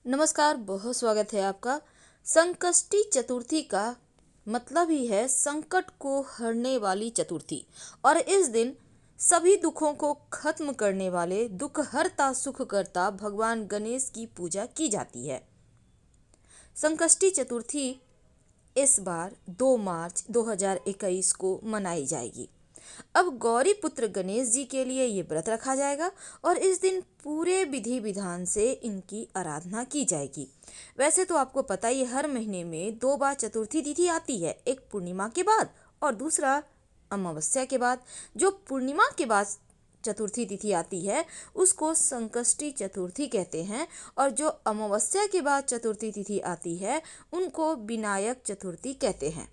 नमस्कार, बहुत स्वागत है आपका। संकष्टी चतुर्थी का मतलब ही है संकट को हरने वाली चतुर्थी। और इस दिन सभी दुखों को खत्म करने वाले दुख हरता सुख करता भगवान गणेश की पूजा की जाती है। संकष्टी चतुर्थी इस बार 2 मार्च 2021 को मनाई जाएगी। अब गौरी पुत्र गणेश जी के लिए ये व्रत रखा जाएगा और इस दिन पूरे विधि विधान से इनकी आराधना की जाएगी। वैसे तो आपको पता ही हर महीने में 2 बार चतुर्थी तिथि आती है, एक पूर्णिमा के बाद और दूसरा अमावस्या के बाद। जो पूर्णिमा के बाद चतुर्थी तिथि आती है उसको संकष्टी चतुर्थी कहते हैं और जो अमावस्या के बाद चतुर्थी तिथि आती है उनको विनायक चतुर्थी कहते हैं।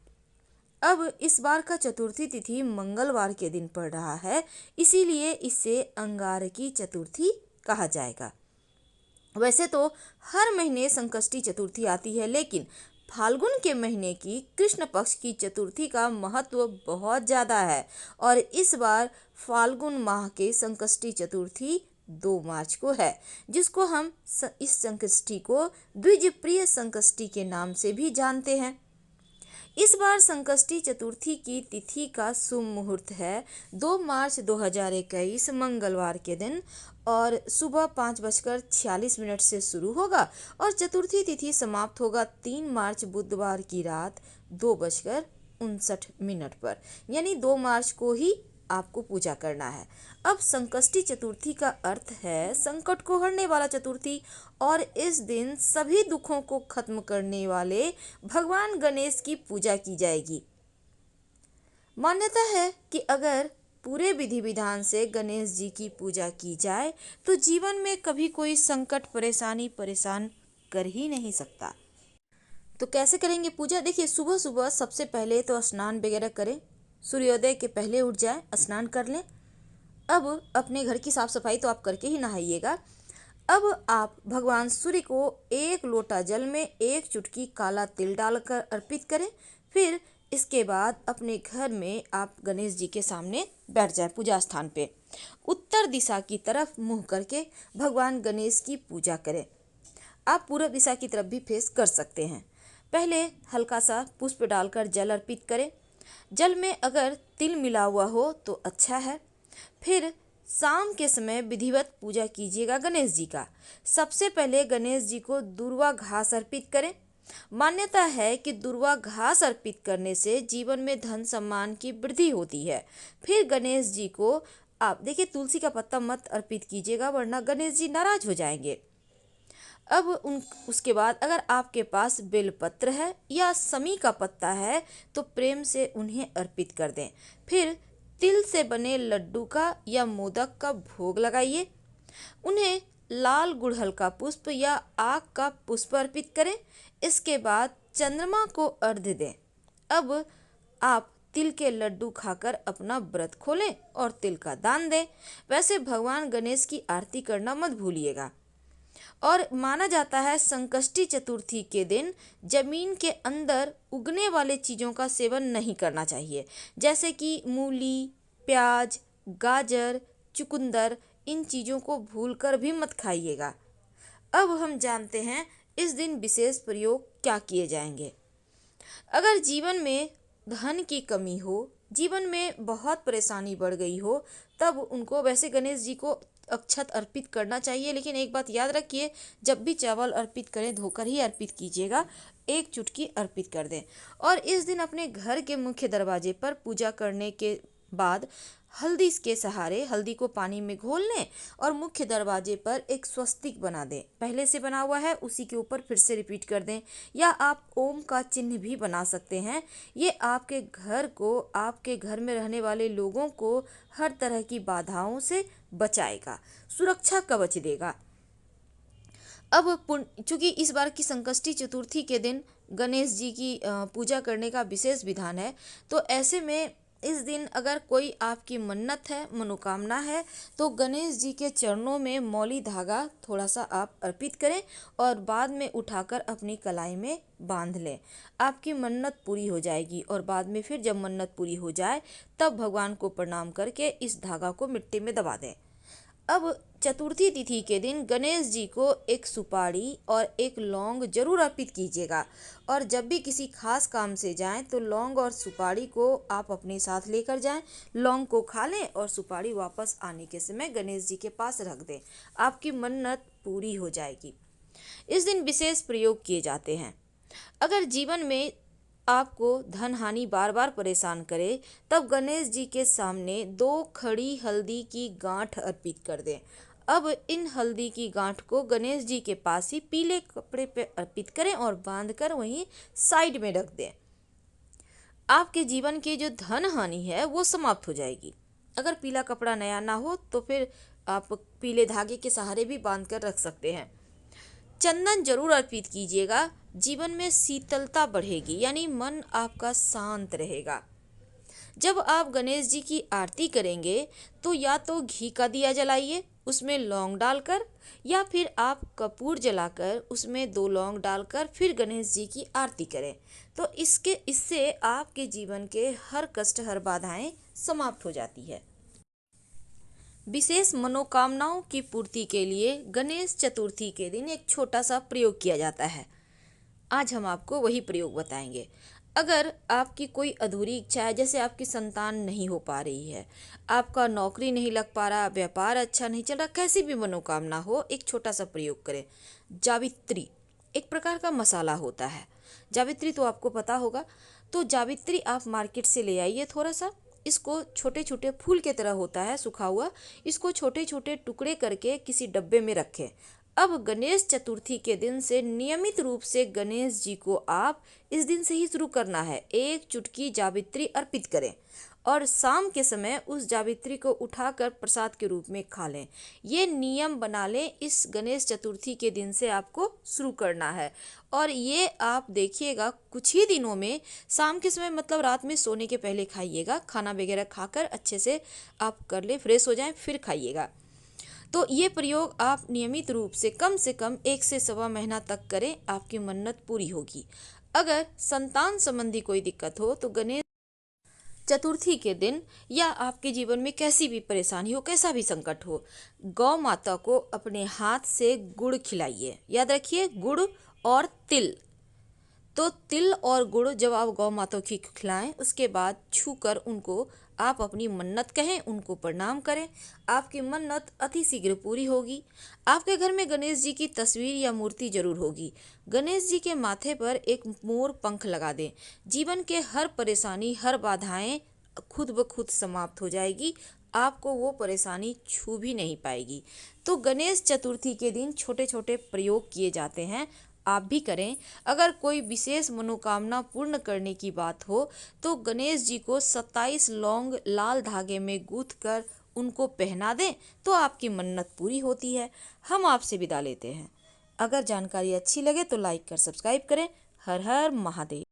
अब इस बार का चतुर्थी तिथि मंगलवार के दिन पड़ रहा है, इसीलिए इसे अंगारकी चतुर्थी कहा जाएगा। वैसे तो हर महीने संकष्टी चतुर्थी आती है, लेकिन फाल्गुन के महीने की कृष्ण पक्ष की चतुर्थी का महत्व बहुत ज़्यादा है और इस बार फाल्गुन माह के संकष्टी चतुर्थी 2 मार्च को है, जिसको हम इस संकष्टी को द्विजप्रिय संकष्टी के नाम से भी जानते हैं। इस बार संकष्टी चतुर्थी की तिथि का शुभ मुहूर्त है 2 मार्च 2021 मंगलवार के दिन और सुबह 5:46 से शुरू होगा और चतुर्थी तिथि समाप्त होगा 3 मार्च बुधवार की रात 2:59 पर। यानी 2 मार्च को ही आपको पूजा करना है। अब संकष्टी चतुर्थी का अर्थ है संकट को हरने वाला चतुर्थी और इस दिन सभी दुखों को खत्म करने वाले भगवान गणेश की पूजा की जाएगी। मान्यता है कि अगर पूरे विधि विधान से गणेश जी की पूजा की जाए तो जीवन में कभी कोई संकट परेशानी परेशान कर ही नहीं सकता। तो कैसे करेंगे पूजा? देखिए, सुबह सुबह सबसे पहले तो स्नान वगैरह करें, सूर्योदय के पहले उठ जाएं, स्नान कर लें। अब अपने घर की साफ सफाई तो आप करके ही नहाइएगा। अब आप भगवान सूर्य को 1 लोटा जल में 1 चुटकी काला तिल डालकर अर्पित करें। फिर इसके बाद अपने घर में आप गणेश जी के सामने बैठ जाएं पूजा स्थान पे। उत्तर दिशा की तरफ मुंह करके भगवान गणेश की पूजा करें। आप पूर्व दिशा की तरफ भी फेस कर सकते हैं। पहले हल्का सा पुष्प डालकर जल अर्पित करें। जल में अगर तिल मिला हुआ हो तो अच्छा है। फिर शाम के समय विधिवत पूजा कीजिएगा गणेश जी का। सबसे पहले गणेश जी को दूर्वा घास अर्पित करें। मान्यता है कि दूर्वा घास अर्पित करने से जीवन में धन सम्मान की वृद्धि होती है। फिर गणेश जी को आप देखिए, तुलसी का पत्ता मत अर्पित कीजिएगा वरना गणेश जी नाराज हो जाएंगे। अब उसके बाद अगर आपके पास बेलपत्र है या समी का पत्ता है तो प्रेम से उन्हें अर्पित कर दें। फिर तिल से बने लड्डू का या मोदक का भोग लगाइए। उन्हें लाल गुड़हल का पुष्प या आक का पुष्प अर्पित करें। इसके बाद चंद्रमा को अर्घ्य दें। अब आप तिल के लड्डू खाकर अपना व्रत खोलें और तिल का दान दें। वैसे भगवान गणेश की आरती करना मत भूलिएगा। और माना जाता है संकष्टी चतुर्थी के दिन जमीन के अंदर उगने वाले चीज़ों का सेवन नहीं करना चाहिए, जैसे कि मूली, प्याज, गाजर, चुकंदर। इन चीज़ों को भूलकर भी मत खाइएगा। अब हम जानते हैं इस दिन विशेष प्रयोग क्या किए जाएंगे। अगर जीवन में धन की कमी हो, जीवन में बहुत परेशानी बढ़ गई हो, तब उनको वैसे गणेश जी को अक्षत अर्पित करना चाहिए। लेकिन एक बात याद रखिए, जब भी चावल अर्पित करें धोकर ही अर्पित कीजिएगा, 1 चुटकी अर्पित कर दें। और इस दिन अपने घर के मुख्य दरवाजे पर पूजा करने के बाद हल्दी के सहारे हल्दी को पानी में घोल लें और मुख्य दरवाजे पर एक स्वस्तिक बना दें। पहले से बना हुआ है उसी के ऊपर फिर से रिपीट कर दें, या आप ओम का चिन्ह भी बना सकते हैं। ये आपके घर को, आपके घर में रहने वाले लोगों को हर तरह की बाधाओं से बचाएगा, सुरक्षा कवच देगा। अब चूंकि इस बार की संकष्टी चतुर्थी के दिन गणेश जी की पूजा करने का विशेष विधान है, तो ऐसे में इस दिन अगर कोई आपकी मन्नत है, मनोकामना है, तो गणेश जी के चरणों में मौली धागा थोड़ा सा आप अर्पित करें और बाद में उठाकर अपनी कलाई में बांध लें। आपकी मन्नत पूरी हो जाएगी और बाद में फिर जब मन्नत पूरी हो जाए तब भगवान को प्रणाम करके इस धागा को मिट्टी में दबा दें। अब चतुर्थी तिथि के दिन गणेश जी को एक सुपारी और एक लौंग जरूर अर्पित कीजिएगा। और जब भी किसी खास काम से जाएं तो लौंग और सुपारी को आप अपने साथ लेकर जाएं। लौंग को खा लें और सुपारी वापस आने के समय गणेश जी के पास रख दें। आपकी मन्नत पूरी हो जाएगी। इस दिन विशेष प्रयोग किए जाते हैं। अगर जीवन में आपको धन हानि बार बार परेशान करे, तब गणेश जी के सामने 2 खड़ी हल्दी की गांठ अर्पित कर दें। अब इन हल्दी की गांठ को गणेश जी के पास ही पीले कपड़े पे अर्पित करें और बांधकर वहीं साइड में रख दें। आपके जीवन की जो धन हानि है वो समाप्त हो जाएगी। अगर पीला कपड़ा नया ना हो तो फिर आप पीले धागे के सहारे भी बांध कर रख सकते हैं। चंदन जरूर अर्पित कीजिएगा। जीवन में शीतलता बढ़ेगी, यानी मन आपका शांत रहेगा। जब आप गणेश जी की आरती करेंगे तो या तो घी का दिया जलाइए, उसमें लौंग डालकर, या फिर आप कपूर जलाकर उसमें 2 लौंग डालकर फिर गणेश जी की आरती करें। तो इससे आपके जीवन के हर कष्ट, हर बाधाएं समाप्त हो जाती है। विशेष मनोकामनाओं की पूर्ति के लिए गणेश चतुर्थी के दिन एक छोटा सा प्रयोग किया जाता है। आज हम आपको वही प्रयोग बताएंगे। अगर आपकी कोई अधूरी इच्छा है, जैसे आपकी संतान नहीं हो पा रही है, आपका नौकरी नहीं लग पा रहा, व्यापार अच्छा नहीं चल रहा, कैसी भी मनोकामना हो, एक छोटा सा प्रयोग करें। जावित्री एक प्रकार का मसाला होता है। जावित्री तो आपको पता होगा। तो जावित्री आप मार्केट से ले आइए थोड़ा सा। इसको छोटे छोटे फूल के तरह होता है सूखा हुआ, इसको छोटे छोटे टुकड़े करके किसी डब्बे में रखें। अब गणेश चतुर्थी के दिन से नियमित रूप से गणेश जी को आप इस दिन से ही शुरू करना है, 1 चुटकी जावित्री अर्पित करें और शाम के समय उस जावित्री को उठाकर प्रसाद के रूप में खा लें। ये नियम बना लें, इस गणेश चतुर्थी के दिन से आपको शुरू करना है। और ये आप देखिएगा कुछ ही दिनों में, शाम के समय मतलब रात में सोने के पहले खाइएगा। खाना वगैरह खाकर अच्छे से आप कर लें, फ्रेश हो जाएं, फिर खाइएगा। तो ये प्रयोग आप नियमित रूप से कम 1 से सवा महीना तक करें, आपकी मन्नत पूरी होगी। अगर संतान संबंधी कोई दिक्कत हो तो गणेश चतुर्थी के दिन, या आपके जीवन में कैसी भी परेशानी हो, कैसा भी संकट हो, गौ माता को अपने हाथ से गुड़ खिलाइए। याद रखिए, गुड़ और तिल। तो तिल और गुड़ जब आप गौ माता की खिलाएं, उसके बाद छूकर उनको आप अपनी मन्नत कहें, उनको प्रणाम करें। आपकी मन्नत अति शीघ्र पूरी होगी। आपके घर में गणेश जी की तस्वीर या मूर्ति जरूर होगी। गणेश जी के माथे पर एक मोर पंख लगा दें। जीवन के हर परेशानी, हर बाधाएं खुद ब खुद समाप्त हो जाएगी। आपको वो परेशानी छू भी नहीं पाएगी। तो गणेश चतुर्थी के दिन छोटे छोटे प्रयोग किए जाते हैं, आप भी करें। अगर कोई विशेष मनोकामना पूर्ण करने की बात हो तो गणेश जी को 27 लौंग लाल धागे में गूंथ कर उनको पहना दें, तो आपकी मन्नत पूरी होती है। हम आपसे विदा लेते हैं। अगर जानकारी अच्छी लगे तो लाइक कर सब्सक्राइब करें। हर हर महादेव।